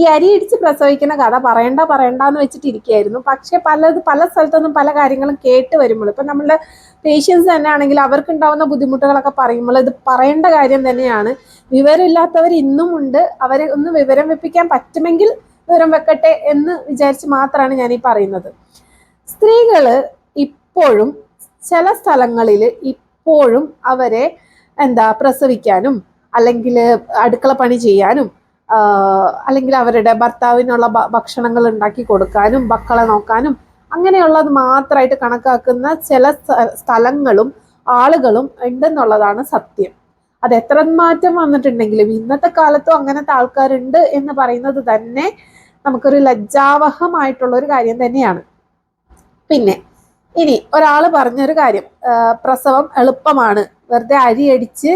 ഈ അരി ഇടിച്ച് പ്രസവിക്കുന്ന കഥ പറയണ്ടെന്ന് വെച്ചിട്ടിരിക്കുകയായിരുന്നു. പക്ഷെ പല സ്ഥലത്തൊന്നും പല കാര്യങ്ങളും കേട്ട് വരുമ്പോൾ ഇപ്പം നമ്മളുടെ പേഷ്യൻസ് തന്നെ ആണെങ്കിൽ അവർക്കുണ്ടാവുന്ന ബുദ്ധിമുട്ടുകളൊക്കെ പറയുമ്പോൾ ഇത് പറയേണ്ട കാര്യം തന്നെയാണ്. വിവരമില്ലാത്തവർ ഇന്നും ഉണ്ട്. അവരെ ഒന്ന് വിവരം വെപ്പിക്കാൻ പറ്റുമെങ്കിൽ വിവരം വെക്കട്ടെ എന്ന് വിചാരിച്ച് മാത്രമാണ് ഞാൻ ഈ പറയുന്നത്. സ്ത്രീകള് ഇപ്പോഴും ചില സ്ഥലങ്ങളിൽ ഇപ്പോഴും അവരെ പ്രസവിക്കാനും അല്ലെങ്കിൽ അടുക്കള പണി ചെയ്യാനും അല്ലെങ്കിൽ അവരുടെ ഭർത്താവിനുള്ള ഭക്ഷണങ്ങൾ ഉണ്ടാക്കി കൊടുക്കാനും മക്കളെ നോക്കാനും അങ്ങനെയുള്ളത് മാത്രമായിട്ട് കണക്കാക്കുന്ന ചില സ്ഥലങ്ങളും ആളുകളും ഉണ്ടെന്നുള്ളതാണ് സത്യം. അത് എത്ര മാറ്റം വന്നിട്ടുണ്ടെങ്കിലും ഇന്നത്തെ കാലത്തും അങ്ങനത്തെ ആൾക്കാരുണ്ട് എന്ന് പറയുന്നത് തന്നെ നമുക്കൊരു ലജ്ജാവഹമായിട്ടുള്ള ഒരു കാര്യം തന്നെയാണ്. പിന്നെ ഇനി ഒരാൾ പറഞ്ഞൊരു കാര്യം, പ്രസവം എളുപ്പമാണ്, വെറുതെ അരിയടിച്ച്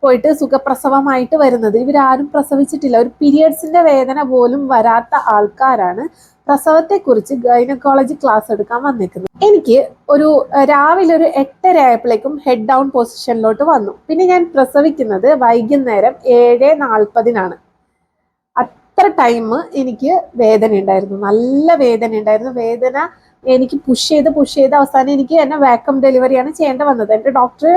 പോയിട്ട് സുഖപ്രസവമായിട്ട് വരുന്നത്. ഇവരാരും പ്രസവിച്ചിട്ടില്ല. ഒരു പീരിയഡ്സിന്റെ വേദന പോലും വരാത്ത ആൾക്കാരാണ് പ്രസവത്തെക്കുറിച്ച് ഗൈനക്കോളജി ക്ലാസ് എടുക്കാൻ വന്നിരിക്കുന്നത്. എനിക്ക് രാവിലെ ഒരു 8:30 ആയപ്പോഴേക്കും ഹെഡ് ഡൗൺ പൊസിഷനിലോട്ട് വന്നു. പിന്നെ ഞാൻ പ്രസവിക്കുന്നത് വൈകുന്നേരം 7:40 അത്ര ടൈം എനിക്ക് വേദന ഉണ്ടായിരുന്നു, നല്ല വേദന ഉണ്ടായിരുന്നു. വേദന എനിക്ക് പുഷ് ചെയ്ത് അവസാനം എനിക്ക് എന്നെ വാക്വം ഡെലിവറിയാണ് ചെയ്യേണ്ടി വന്നത്. എൻ്റെ ഡോക്ടർ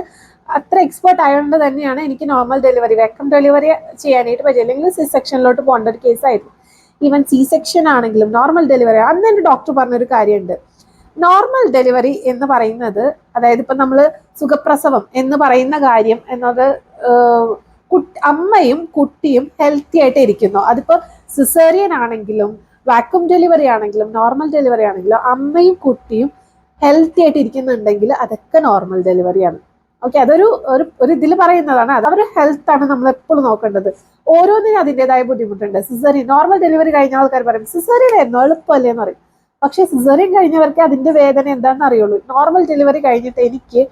അത്ര എക്സ്പേർട്ട് ആയതുകൊണ്ട് തന്നെയാണ് എനിക്ക് നോർമൽ ഡെലിവറി, വാക്വം ഡെലിവറി ചെയ്യാനായിട്ട് പറ്റില്ല. അല്ലെങ്കിൽ സി സെക്ഷനിലോട്ട് പോകേണ്ട ഒരു കേസായിരുന്നു. ഈവൻ സി സെക്ഷൻ ആണെങ്കിലും നോർമൽ ഡെലിവറി. അന്ന് എൻ്റെ ഡോക്ടർ പറഞ്ഞൊരു കാര്യമുണ്ട്, നോർമൽ ഡെലിവറി എന്ന് പറയുന്നത്, അതായത് ഇപ്പം നമ്മൾ സുഖപ്രസവം എന്ന് പറയുന്ന കാര്യം എന്നത് അമ്മയും കുട്ടിയും ഹെൽത്തി ആയിട്ട് ഇരിക്കുന്നു. അതിപ്പോൾ സിസേറിയൻ ആണെങ്കിലും വാക്വം ഡെലിവറി ആണെങ്കിലും നോർമൽ ഡെലിവറി ആണെങ്കിലും അമ്മയും കുട്ടിയും ഹെൽത്തി ആയിട്ട് ഇരിക്കുന്നുണ്ടെങ്കിൽ അതൊക്കെ നോർമൽ ഡെലിവറിയാണ്. ഓക്കെ, അതൊരു ഇതിൽ പറയുന്നതാണ്. അത് അവരുടെ ഹെൽത്ത് ആണ് നമ്മൾ എപ്പോഴും നോക്കേണ്ടത്. ഓരോന്നിനും അതിൻ്റെതായ ബുദ്ധിമുട്ടുണ്ട്. സിസേറിയൻ നോർമൽ ഡെലിവറി കഴിഞ്ഞ ആൾക്കാർ പറയും സിസേറിയൻ ആയിരുന്നു എളുപ്പമല്ലേ എന്ന് പറയും. പക്ഷെ സിസേറിയൻ കഴിഞ്ഞവർക്ക് അതിന്റെ വേദന എന്താണെന്ന് അറിയുള്ളൂ. നോർമൽ ഡെലിവറി കഴിഞ്ഞിട്ട് എനിക്ക്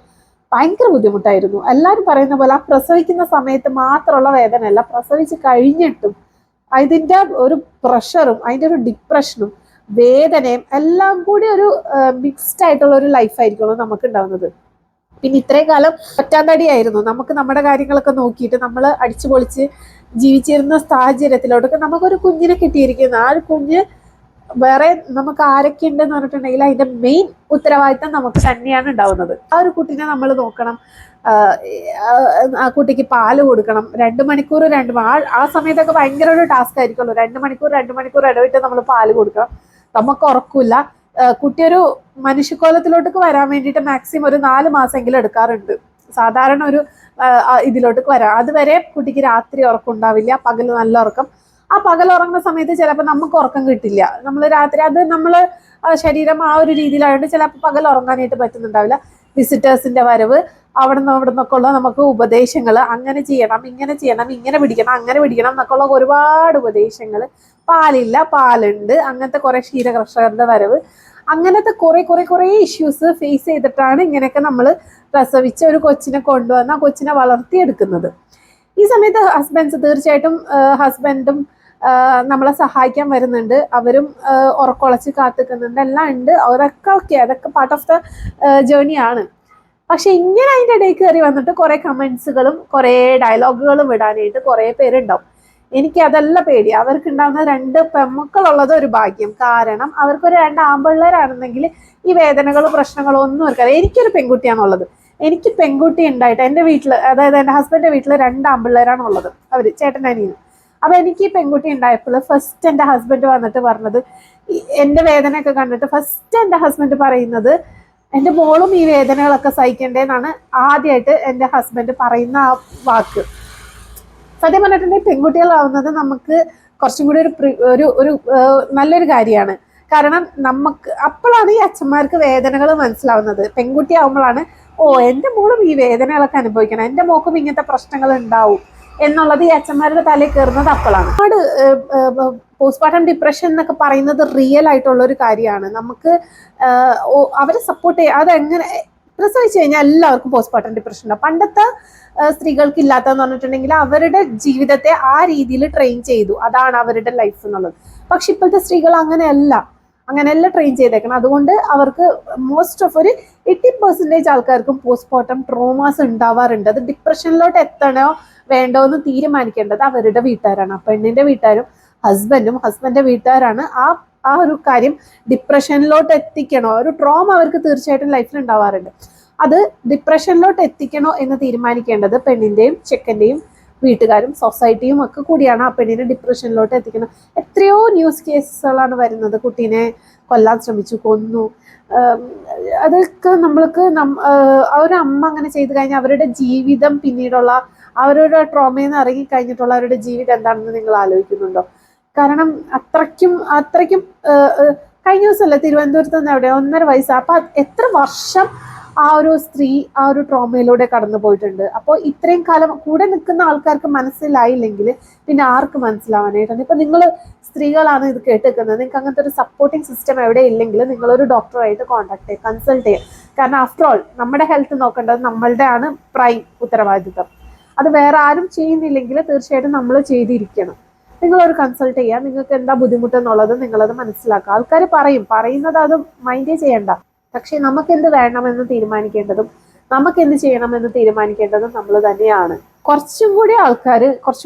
ഭയങ്കര ബുദ്ധിമുട്ടായിരുന്നു. എല്ലാവരും പറയുന്ന പോലെ ആ പ്രസവിക്കുന്ന സമയത്ത് മാത്രമുള്ള വേദന അല്ല, പ്രസവിച്ച് കഴിഞ്ഞിട്ടും അതിൻ്റെ ഒരു പ്രഷറും അതിൻ്റെ ഒരു ഡിപ്രഷനും വേദനയും എല്ലാം കൂടി ഒരു മിക്സ്ഡ് ആയിട്ടുള്ള ഒരു ലൈഫായിരിക്കുള്ളൂ നമുക്ക് ഉണ്ടാവുന്നത്. പിന്നെ ഇത്രയും കാലം ഒറ്റാന്തടിയായിരുന്നു. നമുക്ക് നമ്മുടെ കാര്യങ്ങളൊക്കെ നോക്കിയിട്ട് നമ്മൾ അടിച്ചു പൊളിച്ച് ജീവിച്ചിരുന്ന സാഹചര്യത്തിലോട്ടൊക്കെ നമുക്കൊരു കുഞ്ഞിനെ കിട്ടിയിരിക്കുന്നു. ആ ഒരു കുഞ്ഞ് വേറെ നമുക്ക് ആരൊക്കെ ഉണ്ടെന്ന് പറഞ്ഞിട്ടുണ്ടെങ്കിൽ അതിന്റെ മെയിൻ ഉത്തരവാദിത്തം നമുക്ക് തന്നെയാണ് ഉണ്ടാവുന്നത്. ആ ഒരു കുട്ടീനെ നമ്മൾ നോക്കണം, ആ കുട്ടിക്ക് പാല് കൊടുക്കണം, 2 മണിക്കൂർ ആ സമയത്തൊക്കെ ഭയങ്കര ഒരു ടാസ്ക് ആയിരിക്കുമല്ലോ. 2 മണിക്കൂർ ഇടവിട്ട് നമ്മൾ പാല് കൊടുക്കണം. നമുക്ക് ഉറക്കില്ല. കുട്ടി ഒരു മനുഷ്യക്കോലത്തിലോട്ടേക്ക് വരാൻ വേണ്ടിയിട്ട് മാക്സിമം ഒരു 4 മാസമെങ്കിലും എടുക്കാറുണ്ട് സാധാരണ ഒരു ഇതിലോട്ടേക്ക് വരാം. അതുവരെ കുട്ടിക്ക് രാത്രി ഉറക്കം ഉണ്ടാവില്ല, പകൽ നല്ല ഉറക്കം. ആ പകൽ ഉറങ്ങുന്ന സമയത്ത് ചിലപ്പോൾ നമുക്ക് ഉറക്കം കിട്ടില്ല. നമ്മൾ രാത്രി അത് നമ്മൾ ശരീരം ആ ഒരു രീതിയിലായതുകൊണ്ട് ചിലപ്പോൾ പകൽ ഉറങ്ങാനായിട്ട് പറ്റുന്നുണ്ടാവില്ല. വിസിറ്റേഴ്സിന്റെ വരവ്, അവിടെ നിന്നൊക്കെ ഉള്ള നമുക്ക് ഉപദേശങ്ങൾ, അങ്ങനെ ചെയ്യണം, ഇങ്ങനെ പിടിക്കണം, അങ്ങനെ പിടിക്കണം എന്നൊക്കെ ഉള്ള ഒരുപാട് ഉപദേശങ്ങൾ. പാലില്ല, പാലുണ്ട്, അങ്ങനത്തെ കുറെ ക്ഷീരകർഷകരുടെ വരവ്, അങ്ങനത്തെ കുറെ ഇഷ്യൂസ് ഫേസ് ചെയ്തിട്ടാണ് ഇങ്ങനെയൊക്കെ നമ്മൾ പ്രസവിച്ച ഒരു കൊച്ചിനെ കൊണ്ടുവന്ന് ആ കൊച്ചിനെ വളർത്തിയെടുക്കുന്നത്. ഈ സമയത്ത് തീർച്ചയായിട്ടും ഹസ്ബൻഡും നമ്മളെ സഹായിക്കാൻ വരുന്നുണ്ട്. അവരും ഉറക്കൊളച്ച് കാത്തിക്കുന്നുണ്ട്, എല്ലാം ഉണ്ട്. അതൊക്കെ പാർട്ട് ഓഫ് ദ ജേർണിയാണ്. പക്ഷെ ഇങ്ങനെ അതിൻ്റെ ഇടയിൽ കയറി വന്നിട്ട് കുറെ കമന്റ്സുകളും കുറെ ഡയലോഗുകളും വിടാനായിട്ട് കുറെ പേരുണ്ടാവും. എനിക്ക് അതല്ല പേടി. അവർക്ക് ഉണ്ടാകുന്ന 2 പെൺമക്കളുള്ളത് ഒരു ഭാഗ്യം. കാരണം അവർക്കൊരു 2 ആൺപിള്ളേരാണെന്നെങ്കിൽ ഈ വേദനകളും പ്രശ്നങ്ങളും ഒന്നും അവർക്കറിയാം. എനിക്കൊരു പെൺകുട്ടിയാണുള്ളത്. എനിക്ക് പെൺകുട്ടി ഉണ്ടായിട്ട് എൻ്റെ വീട്ടിൽ, അതായത് എൻ്റെ ഹസ്ബൻഡിന്റെ വീട്ടിൽ 2 ആൺപിള്ളേരാണ് ഉള്ളത്, അവര് ചേട്ടനനിയനും. അപ്പൊ എനിക്ക് ഈ പെൺകുട്ടി ഉണ്ടായപ്പോൾ ഫസ്റ്റ് എൻ്റെ ഹസ്ബൻഡ് വന്നിട്ട് പറഞ്ഞത്, എൻ്റെ വേദനയൊക്കെ കണ്ടിട്ട് ഫസ്റ്റ് എൻ്റെ ഹസ്ബൻഡ് പറയുന്നത്, എൻ്റെ മോളും ഈ വേദനകളൊക്കെ സഹിക്കണ്ടേന്നാണ് ആദ്യമായിട്ട് എൻ്റെ ഹസ്ബൻഡ് പറയുന്ന ആ വാക്ക്. സത്യം പറഞ്ഞിട്ടുണ്ടെങ്കിൽ പെൺകുട്ടികളാവുന്നത് നമുക്ക് കുറച്ചും കൂടി ഒരു നല്ലൊരു കാര്യമാണ്. കാരണം നമുക്ക് അപ്പോഴാണ് ഈ അച്ഛന്മാർക്ക് വേദനകൾ മനസ്സിലാവുന്നത്. പെൺകുട്ടി ആവുമ്പോഴാണ് എൻ്റെ മോളും ഈ വേദനകളൊക്കെ അനുഭവിക്കണം, എൻ്റെ മോക്കും ഇങ്ങനത്തെ പ്രശ്നങ്ങൾ ഉണ്ടാവും എന്നുള്ളത് ഈ അച്ഛന്മാരുടെ തലയിൽ കയറുന്നത് അപ്പോഴാണ്. ഒരുപാട് പോസ്റ്റ്മോർട്ടം ഡിപ്രഷൻ എന്നൊക്കെ പറയുന്നത് റിയൽ ആയിട്ടുള്ള ഒരു കാര്യമാണ്. നമുക്ക് അവരെ സപ്പോർട്ട് ചെയ്യുക. അതെങ്ങനെ പ്രസവിച്ചു കഴിഞ്ഞാൽ എല്ലാവർക്കും പോസ്റ്റ്മോർട്ടം ഡിപ്രഷൻ ഉണ്ടാവും. പണ്ടത്തെ സ്ത്രീകൾക്ക് ഇല്ലാത്തതെന്ന് പറഞ്ഞിട്ടുണ്ടെങ്കിൽ അവരുടെ ജീവിതത്തെ ആ രീതിയിൽ ട്രെയിൻ ചെയ്തു, അതാണ് അവരുടെ ലൈഫ് എന്നുള്ളത്. പക്ഷെ ഇപ്പോഴത്തെ സ്ത്രീകൾ അങ്ങനെയല്ല ട്രെയിൻ ചെയ്തേക്കണം. അതുകൊണ്ട് അവർക്ക് മോസ്റ്റ് ഓഫ് ഒരു 80% ആൾക്കാർക്കും പോസ്റ്റ്മോർട്ടം ട്രോമാസ് ഉണ്ടാവാറുണ്ട്. അത് ഡിപ്രഷനിലോട്ട് എത്തണോ വേണ്ടോ എന്ന് തീരുമാനിക്കേണ്ടത് അവരുടെ വീട്ടുകാരാണ്. പെണ്ണിന്റെ വീട്ടുകാരും ഹസ്ബൻഡും ഹസ്ബൻഡിന്റെ വീട്ടുകാരാണ് ആ ഒരു കാര്യം ഡിപ്രഷനിലോട്ട് എത്തിക്കണോ, ഒരു ട്രോമ അവർക്ക് തീർച്ചയായിട്ടും ലൈഫിൽ ഉണ്ടാവാറുണ്ട്. അത് ഡിപ്രഷനിലോട്ട് എത്തിക്കണോ എന്ന് തീരുമാനിക്കേണ്ടത് പെണ്ണിന്റെയും ചെക്കന്റെയും വീട്ടുകാരും സൊസൈറ്റിയും ഒക്കെ കൂടിയാണ് ആ പെണ്ണിനെ ഡിപ്രഷനിലോട്ട് എത്തിക്കണം. എത്രയോ ന്യൂസ് കേസുകളാണ് വരുന്നത്, കുട്ടീനെ കൊല്ലാൻ ശ്രമിച്ചു, കൊന്നു. അതൊക്കെ നമ്മൾക്ക് ആ ഒരു അമ്മ അങ്ങനെ ചെയ്തു കഴിഞ്ഞാൽ അവരുടെ ജീവിതം പിന്നീടുള്ള അവരുടെ ട്രോമയിൽ നിന്ന് ഇറങ്ങി കഴിഞ്ഞിട്ടുള്ള അവരുടെ ജീവിതം എന്താണെന്ന് നിങ്ങൾ ആലോചിക്കുന്നുണ്ടോ? കാരണം അത്രയ്ക്കും കഴിഞ്ഞ ദിവസമല്ലേ തിരുവനന്തപുരത്ത് നിന്ന് എവിടെ 1.5 വയസ്സ്, അപ്പൊ എത്ര വർഷം ആ ഒരു സ്ത്രീ ആ ഒരു ട്രോമയിലൂടെ കടന്നു പോയിട്ടുണ്ട്. അപ്പോൾ ഇത്രയും കാലം കൂടെ നിൽക്കുന്ന ആൾക്കാർക്ക് മനസ്സിലായില്ലെങ്കിൽ പിന്നെ ആർക്ക് മനസ്സിലാവാനായിട്ടാണ്? ഇപ്പൊ നിങ്ങൾ സ്ത്രീകളാണ് ഇത് കേട്ടിരിക്കുന്നത്, നിങ്ങൾക്ക് അങ്ങനത്തെ ഒരു സപ്പോർട്ടിങ് സിസ്റ്റം എവിടെ ഇല്ലെങ്കിൽ നിങ്ങളൊരു ഡോക്ടറായിട്ട് കോൺടാക്ട് ചെയ്യുക, കൺസൾട്ട് ചെയ്യുക. കാരണം ആഫ്റ്റർ ഓൾ നമ്മുടെ ഹെൽത്ത് നോക്കേണ്ടത് നമ്മളുടെ ആണ് പ്രൈം ഉത്തരവാദിത്വം. അത് വേറെ ആരും ചെയ്യുന്നില്ലെങ്കിൽ തീർച്ചയായിട്ടും നമ്മൾ ചെയ്തിരിക്കണം. നിങ്ങളൊരു കൺസൾട്ട് ചെയ്യുക, നിങ്ങൾക്ക് എന്താ ബുദ്ധിമുട്ടെന്നുള്ളത് നിങ്ങളത് മനസ്സിലാക്കുക. ആൾക്കാർ പറയുന്നത് അത് മൈൻഡേ ചെയ്യണ്ട. പക്ഷെ നമുക്കെന്ത് വേണമെന്ന് തീരുമാനിക്കേണ്ടതും നമുക്കെന്ത് ചെയ്യണമെന്ന് തീരുമാനിക്കേണ്ടതും നമ്മൾ തന്നെയാണ്. കുറച്ചും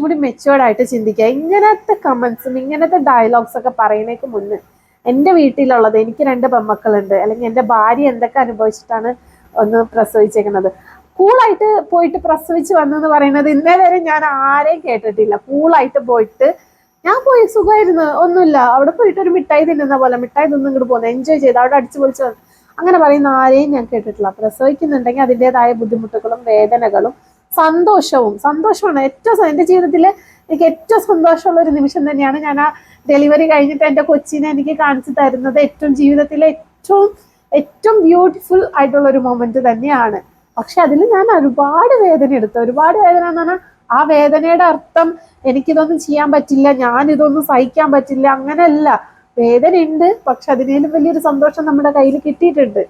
കൂടി മെച്ചുവേർഡ് ആയിട്ട് ചിന്തിക്കുക. ഇങ്ങനത്തെ കമന്റ്സും ഇങ്ങനത്തെ ഡയലോഗ്സ് ഒക്കെ പറയുന്നേക്ക് മുന്നേ, എൻ്റെ വീട്ടിലുള്ളത്, എനിക്ക് 2 പെൺമക്കളുണ്ട്, അല്ലെങ്കിൽ എൻ്റെ ഭാര്യ എന്തൊക്കെ അനുഭവിച്ചിട്ടാണ് ഒന്ന് പ്രസവിച്ചേക്കുന്നത്. കൂളായിട്ട് പോയിട്ട് പ്രസവിച്ച് വന്നെന്ന് പറയുന്നത് ഇന്നേ വരെ ഞാൻ ആരെയും കേട്ടിട്ടില്ല. കൂളായിട്ട് പോയിട്ട് ഞാൻ പോയി സുഖമായിരുന്നു, ഒന്നുമില്ല, അവിടെ പോയിട്ട് ഒരു മിഠായി തിന്നുന്ന പോലെ മിഠായി തിന്നും ഇങ്ങോട്ട് പോകുന്നത്, എൻജോയ് ചെയ്ത് അവിടെ അടിച്ചു പൊളിച്ച് വന്നു, അങ്ങനെ പറയുന്ന ആരെയും ഞാൻ കേട്ടിട്ടില്ല. പ്രസവിക്കുന്നുണ്ടെങ്കിൽ അതിൻ്റെതായ ബുദ്ധിമുട്ടുകളും വേദനകളും സന്തോഷമാണ് ഏറ്റവും എൻ്റെ ജീവിതത്തിൽ എനിക്ക് ഏറ്റവും സന്തോഷമുള്ള ഒരു നിമിഷം തന്നെയാണ് ഞാൻ ആ ഡെലിവറി കഴിഞ്ഞിട്ട് എൻ്റെ കൊച്ചിനെ എനിക്ക് കാണിച്ചു തരുന്നത്. ജീവിതത്തിലെ ഏറ്റവും ബ്യൂട്ടിഫുൾ ആയിട്ടുള്ള ഒരു മൊമെന്റ് തന്നെയാണ്. പക്ഷെ അതിൽ ഞാൻ ഒരുപാട് വേദന എടുത്തു. ഒരുപാട് വേദന എന്ന് പറഞ്ഞാൽ ആ വേദനയുടെ അർത്ഥം എനിക്കിതൊന്നും ചെയ്യാൻ പറ്റില്ല, ഞാനിതൊന്നും സഹിക്കാൻ പറ്റില്ല, അങ്ങനെയല്ല. വേദന ഉണ്ട്, പക്ഷെ അതിനേലും വലിയൊരു സന്തോഷം നമ്മുടെ കയ്യിൽ കിട്ടിയിട്ടുണ്ട്.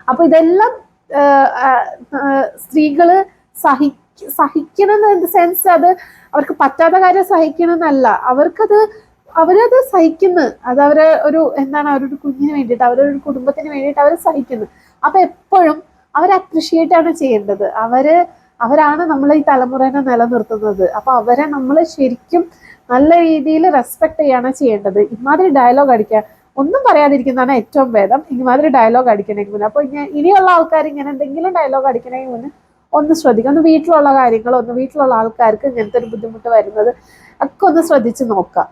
അപ്പൊ ഇതെല്ലാം സ്ത്രീകള് സഹിക്കണം എന്ന സെൻസ്, അത് അവർക്ക് പറ്റാത്ത കാര്യം സഹിക്കണം എന്നല്ല, അവരത് സഹിക്കുന്നു. അത് ഒരു അവരൊരു കുഞ്ഞിന് വേണ്ടിയിട്ട്, അവരൊരു കുടുംബത്തിന് വേണ്ടിയിട്ട് അവർ സഹിക്കുന്നു. അപ്പൊ എപ്പോഴും അവർ അപ്രിഷിയേറ്റ് ആണ് ചെയ്യേണ്ടത്. അവരാണ് നമ്മൾ ഈ തലമുറനെ നിലനിർത്തുന്നത്. അപ്പൊ അവരെ നമ്മൾ ശരിക്കും നല്ല രീതിയിൽ റെസ്പെക്ട് ചെയ്യാണ് ചെയ്യേണ്ടത്. ഇമാതിരി ഡയലോഗ് അടിക്കുക, ഒന്നും പറയാതിരിക്കുന്നതാണ് ഏറ്റവും ഭേദം. ഇമാതിരി ഡയലോഗ് അടിക്കണമെങ്കിൽ മുന്നേ, അപ്പൊ ഇനിയുള്ള ആൾക്കാർ ഇങ്ങനെ എന്തെങ്കിലും ഡയലോഗ് അടിക്കണമെങ്കിൽ മുന്നേ ഒന്ന് ശ്രദ്ധിക്കുക. വീട്ടിലുള്ള കാര്യങ്ങൾ, വീട്ടിലുള്ള ആൾക്കാർക്ക് ഇങ്ങനത്തെ ഒരു ബുദ്ധിമുട്ട് വരുന്നത് ഒക്കെ ഒന്ന് ശ്രദ്ധിച്ച് നോക്കാം.